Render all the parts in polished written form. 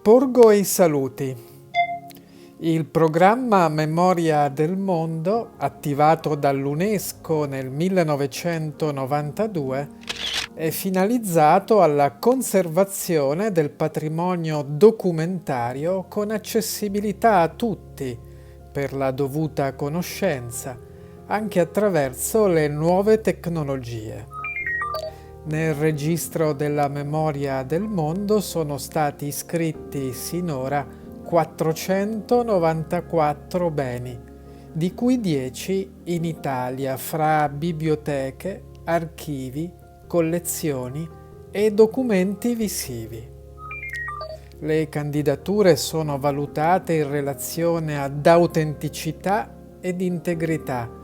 Porgo i saluti. Il programma Memoria del Mondo, attivato dall'UNESCO nel 1992, è finalizzato alla conservazione del patrimonio documentario con accessibilità a tutti, per la dovuta conoscenza, anche attraverso le nuove tecnologie. Nel registro della memoria del mondo sono stati iscritti sinora 494 beni, di cui 10 in Italia fra biblioteche, archivi, collezioni e documenti visivi. Le candidature sono valutate in relazione ad autenticità ed integrità,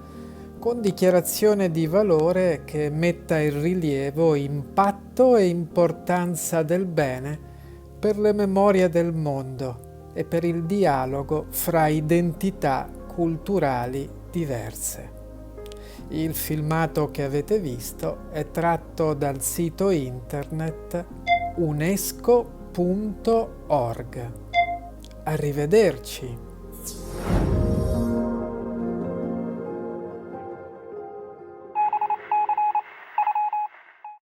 con dichiarazione di valore che metta in rilievo impatto e importanza del bene per le memorie del mondo e per il dialogo fra identità culturali diverse. Il filmato che avete visto è tratto dal sito internet unesco.org. Arrivederci!